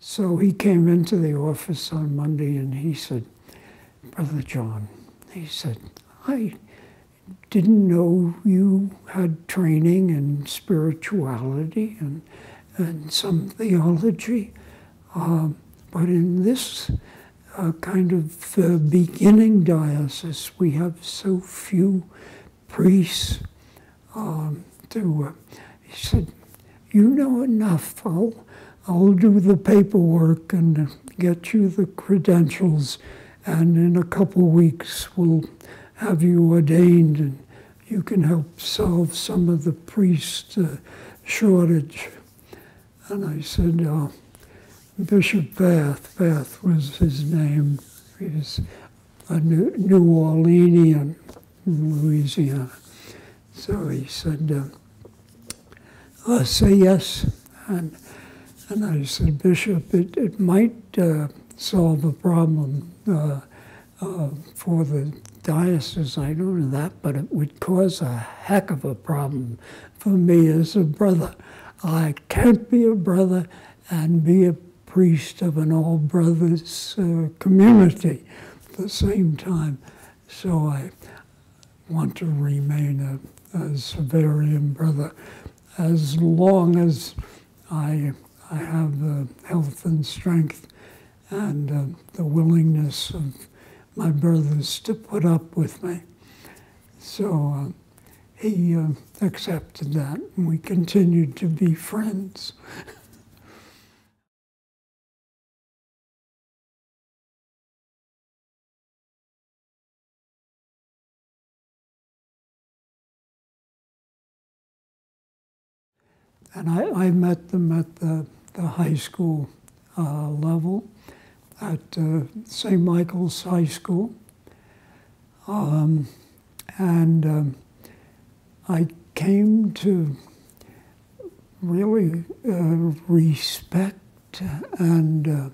So he came into the office on Monday and he said, Brother John, he said, I didn't know you had training in spirituality and some theology, but in this kind of beginning diocese, we have so few priests he said, you know enough, I'll do the paperwork and get you the credentials, and in a couple weeks we'll have you ordained and you can help solve some of the priest shortage. And I said, Bishop Bath was his name. He's a New Orleanian in Louisiana. So he said, say yes. And I said, Bishop, it might solve a problem for the diocese, I don't know that, but it would cause a heck of a problem for me as a brother. I can't be a brother and be a priest of an all brothers community at the same time. So I want to remain a Xaverian brother as long as I have the health and strength and the willingness of my brothers to put up with me. So he accepted that, and we continued to be friends. And I met them at the high school level at St. Michael's High School. I came to really respect and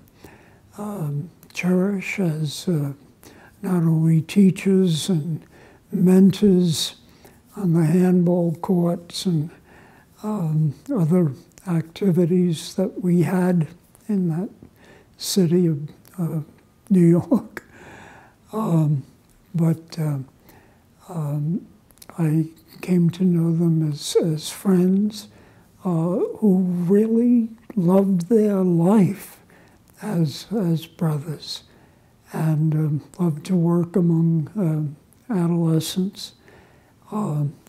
cherish as not only teachers and mentors on the handball courts and other activities that we had in that city of New York. I came to know them as friends who really loved their life as brothers and loved to work among adolescents,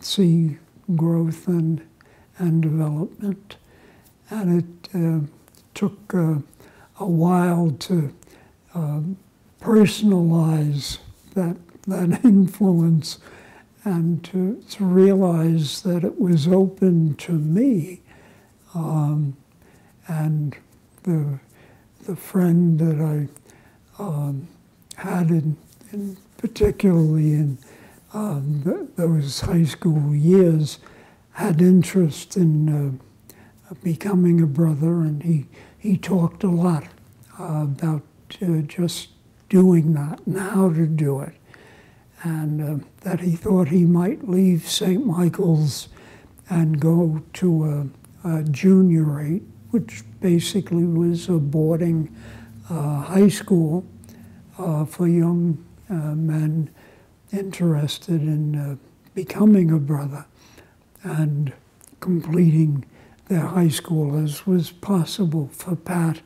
see growth and development. And it took a while to personalize that influence and to realize that it was open to me. And the friend that I had in particularly in those high school years had interest in becoming a brother, and he talked a lot about just doing that and how to do it, and that he thought he might leave St. Michael's and go to a juniorate, which basically was a boarding high school for young men interested in becoming a brother and completing their high school as was possible for Pat,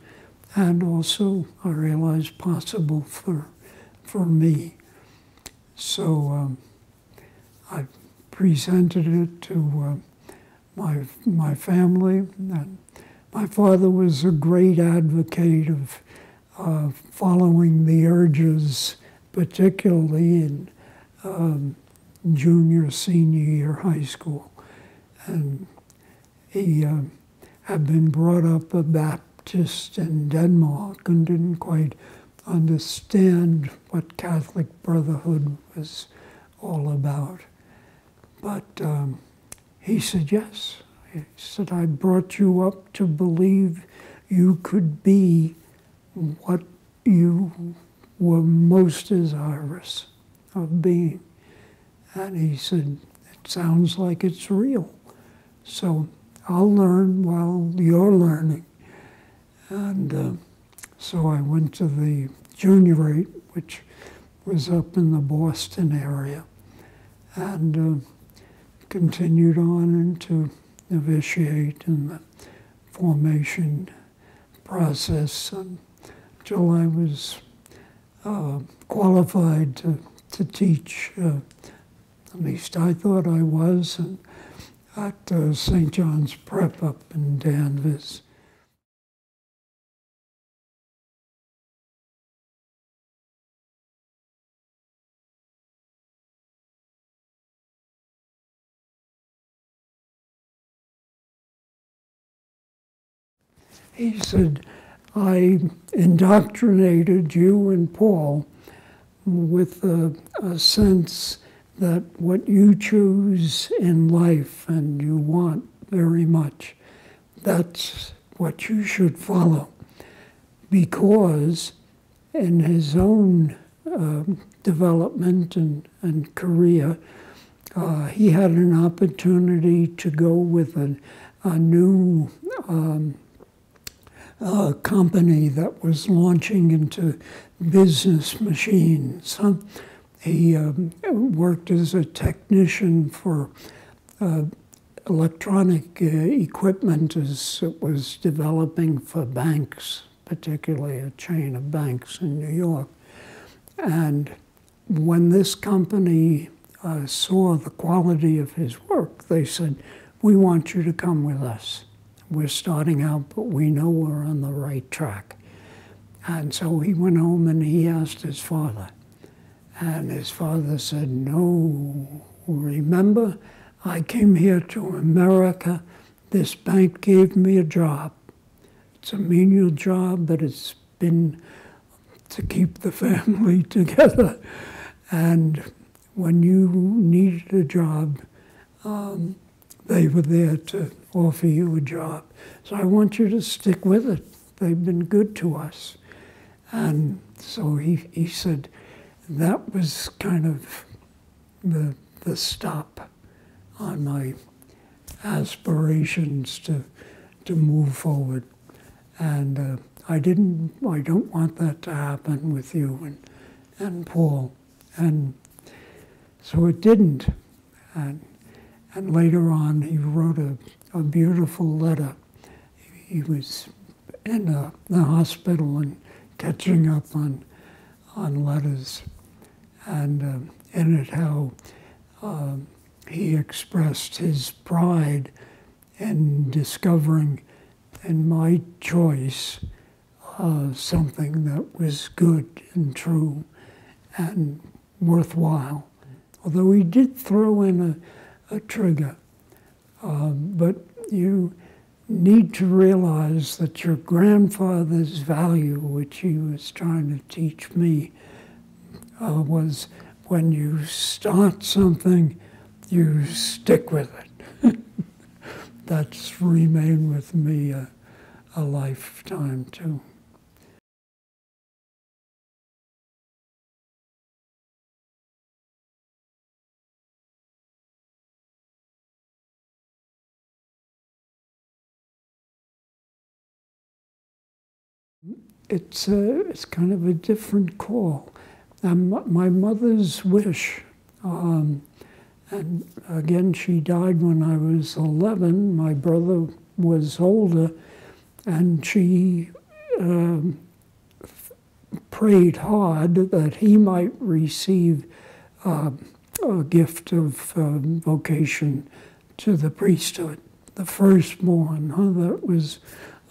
and also I realized possible for me. So I presented it to my family, and my father was a great advocate of following the urges, particularly in junior, senior year high school. And he had been brought up a Baptist in Denmark and didn't quite understand what Catholic brotherhood was all about. But he said, yes. He said, I brought you up to believe you could be what you were most desirous of being. And he said, it sounds like it's real. So I'll learn while you're learning. And so I went to the juniorate, which was up in the Boston area, and continued on into novitiate and the formation process until I was qualified to teach. At least I thought I was, and at St. John's Prep up in Danvers. He said, I indoctrinated you and Paul with a sense that what you choose in life and you want very much, that's what you should follow. Because in his own development and career, he had an opportunity to go with a new company that was launching into business machines. He worked as a technician for electronic equipment as it was developing for banks, particularly a chain of banks in New York. And when this company saw the quality of his work, they said, we want you to come with us. We're starting out, but we know we're on the right track. And so he went home and he asked his father. And his father said, no, remember, I came here to America. This bank gave me a job. It's a menial job, but it's been to keep the family together. And when you needed a job, they were there to offer you a job. So I want you to stick with it. They've been good to us. And so he said that was kind of the stop on my aspirations to move forward. And I don't want that to happen with you and Paul. And so it didn't. And later on, he wrote a beautiful letter. He was in the hospital and catching up on letters. And in it, how he expressed his pride in discovering in my choice something that was good and true and worthwhile. Although he did throw in a trigger. But you need to realize that your grandfather's value, which he was trying to teach me, was when you start something, you stick with it. That's remained with me a lifetime too. It's kind of a different call. My mother's wish, and again, she died when I was 11. My brother was older, and she prayed hard that he might receive a gift of vocation to the priesthood, the firstborn. That was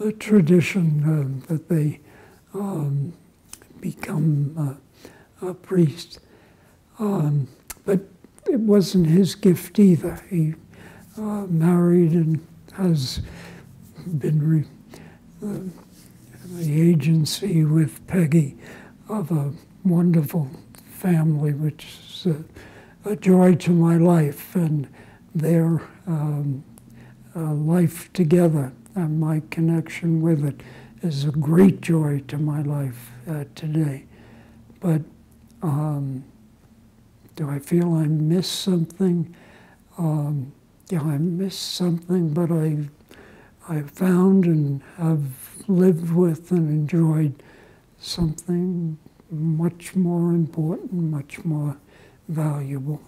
a tradition that they become a priest. But it wasn't his gift either. He married and has been the agency with Peggy of a wonderful family, which is a joy to my life, and their life together and my connection with it is a great joy to my life today. But do I feel I miss something? Yeah, I miss something, but I found and have lived with and enjoyed something much more important, much more valuable.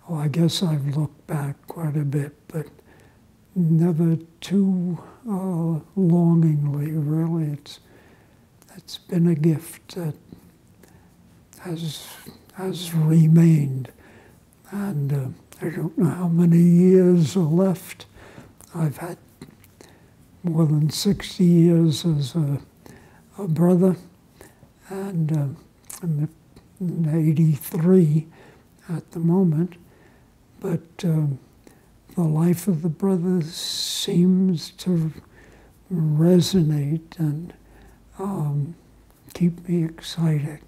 Oh, I guess I've looked back quite a bit, but never too longingly, really. It's been a gift that has remained. And I don't know how many years are left. I've had more than 60 years as a brother, and I'm 83 at the moment. But the life of the brother seems to resonate and keep me excited.